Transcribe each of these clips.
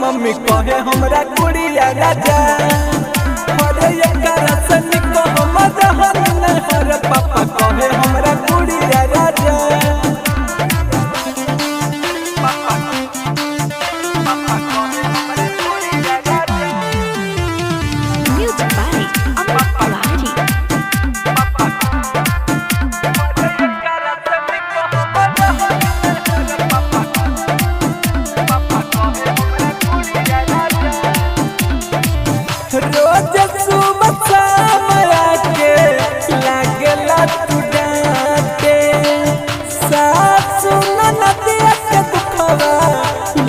Mummy कहे हमरा कुड़िया राजा अरे एकरा से निको हमरा हन हर पापा कहे हमरा कुड़िया राजा पापा पापा कहे हमरा कुड़िया राजा म्यूजिक बाय अमर तिवारी। एकरा से निको हमरा हन पापा पापा कहे हमरा कुड़िया राजा रोज सुबह शाम आके लागेला तू डांटे सासु नदिया के दुखवा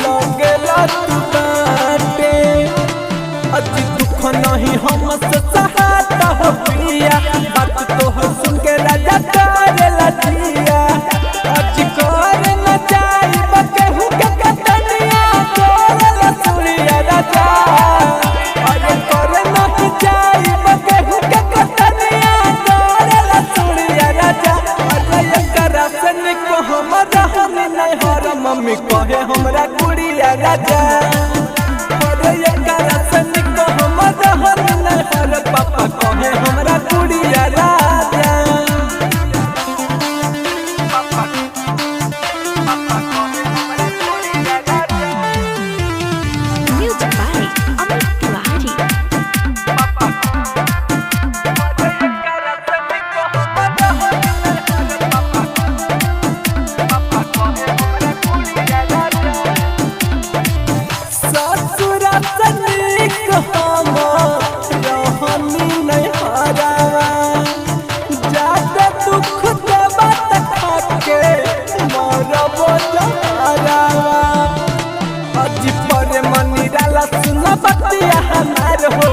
लगेला तू बाटे अजी दुख नहीं हमसे सहाता हो पिया बात तो सुन के राजा करेला जिया अजी कर न जाई बकेहू के कतनिया करेला सुनिया राजा अरे करे न जाई बकेहू के कतनिया करेला सुनिया राजा अरे एकरा से निको हमरा हन नहीं हर मम्मी कहे हमरा कुड़िया राजा अरे एकरा से निको हमरा हन नहीं हर पापा कहे हमरा कुड़िया राजा पापा पापा कहे हमरा कुड़िया राजा म्यूजिक बाय अमर तिवारी। अजी पर मनी डाला सुना बतिया हमार हो